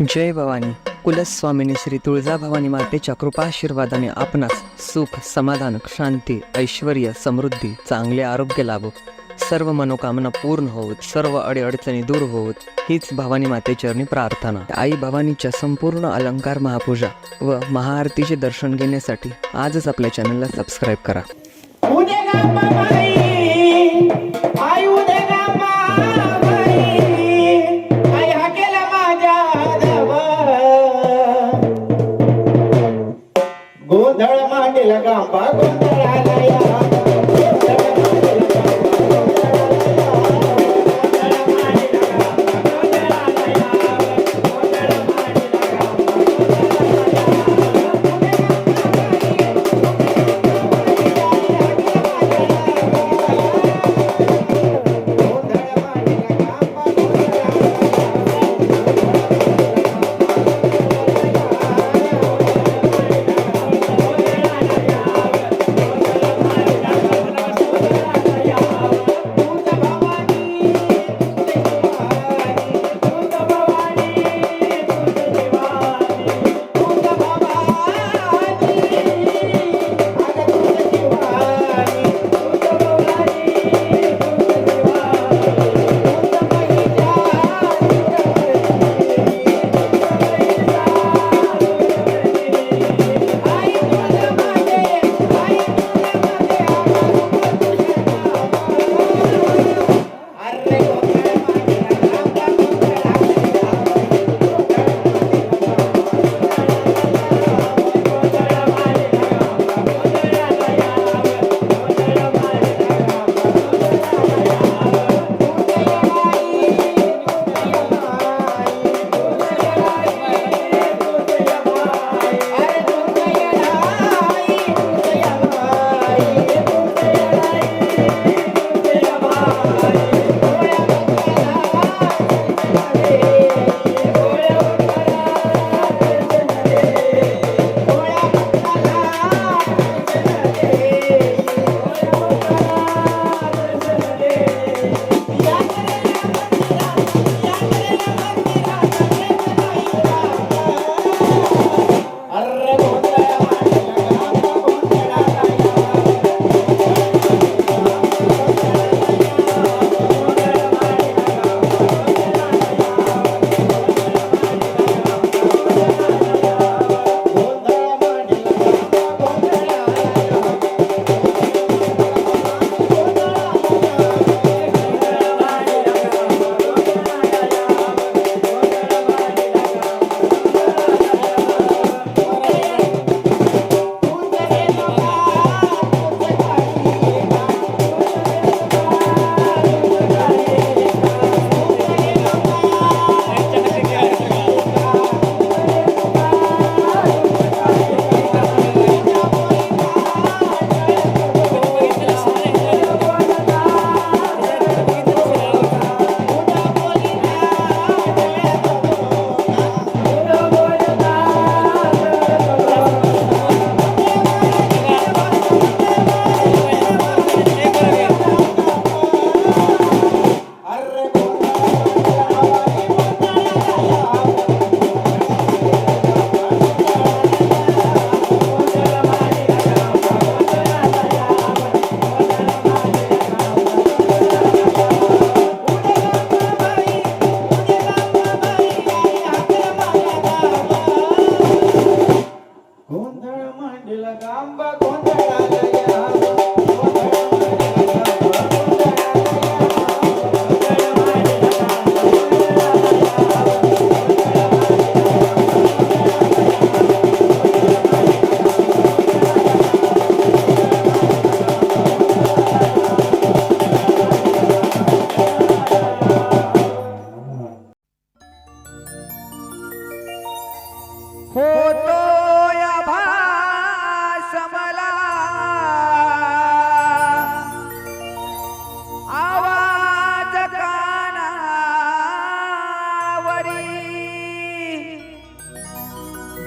जय भवानी. कुलस्वामिनी श्री तुळजाभवानी मातेच्या कृपाशीर्वादाने आपणास सुख, समाधान, शांती, ऐश्वर्य, समृद्धी, चांगले आरोग्य लाभो, सर्व मनोकामना पूर्ण होत, सर्व अडीअडचणी दूर होत, हीच भवानी मातेचरणी प्रार्थना. आई भवानीच्या संपूर्ण अलंकार महापूजा व महाआरतीचे दर्शन घेण्यासाठी आजच आपल्या चॅनलला सबस्क्राईब करा. गोंधळ मांडला गांबा गोंधळाला या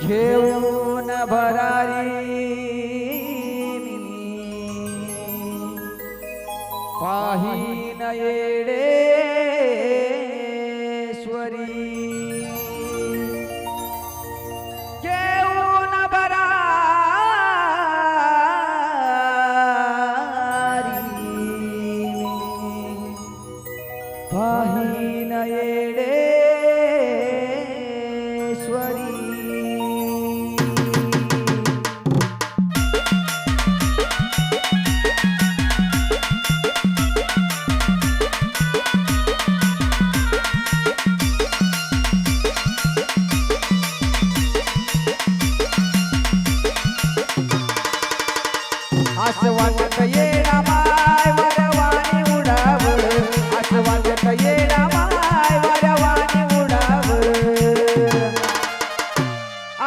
घेऊन भरारी पाहीन येडेश्वरी असं वाटत येणा माय वरवानी उडाव असं वाटत येणा माय वरवानी उडाव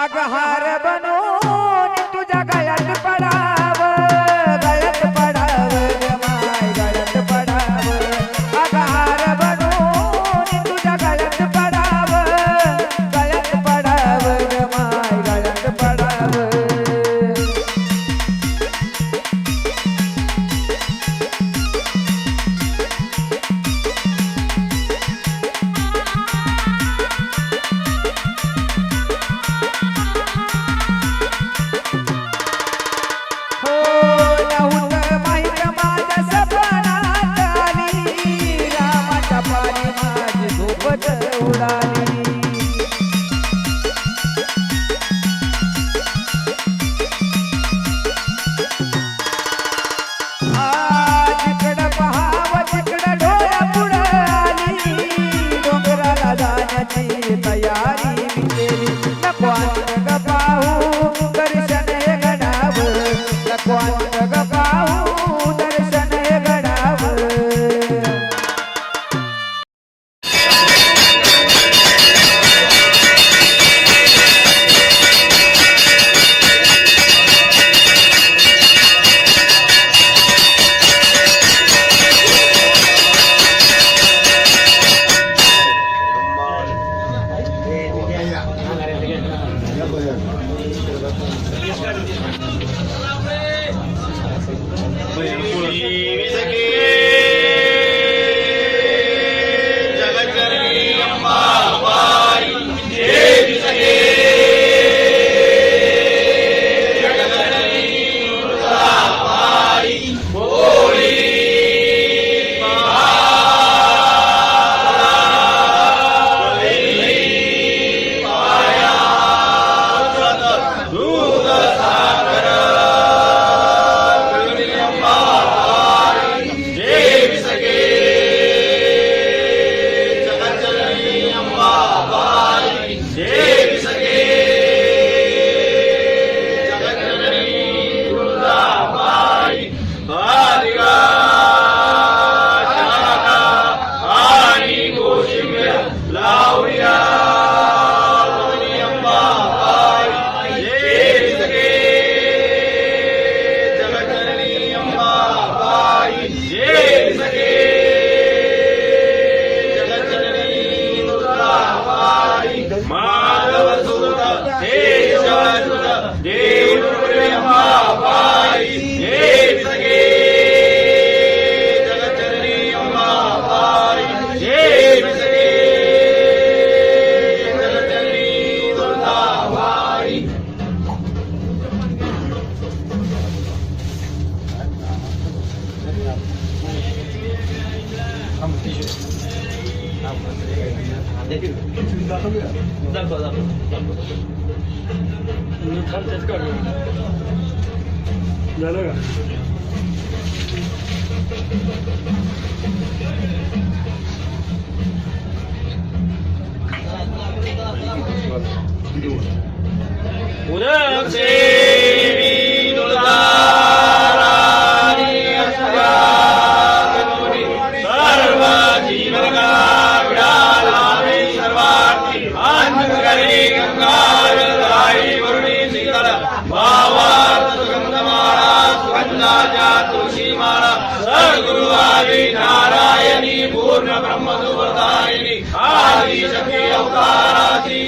अग हार बनून तुझ्या गळ्यात पडाव गळ्यात पडाव ग माय गळ्यात पडाव अग हार बनून तुझ्या गळ्यात पडाव गळ्यात पडाव ग माय गळ्यात पडाव हो नव्हतं माहीत माझ्या सपनात आली रामाच्या पारी माझी झोपच उडाली जिकडं पहावं तिकडं डोळ्या पुढं आली डोंगराला जाण्याची तयारी मी केली नको ग पाहू दर्शन हे घडावं नको ग पाहू दर्शन हे घडावं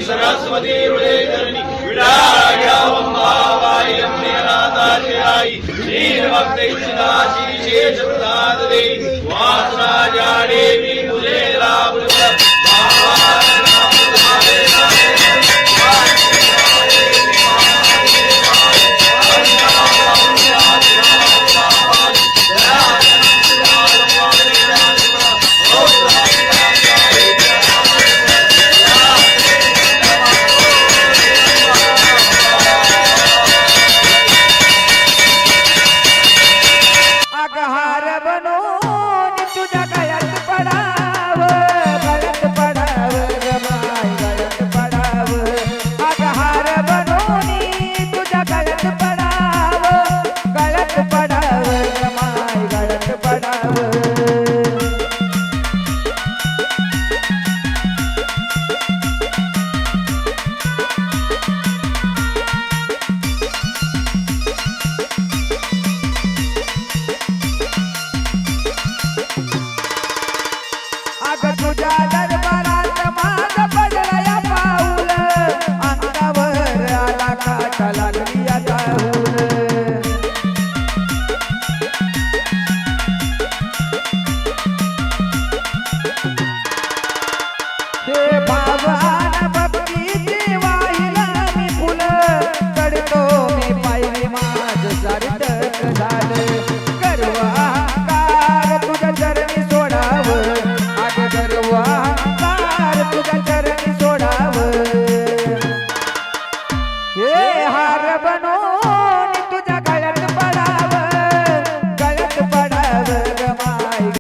सरस्वती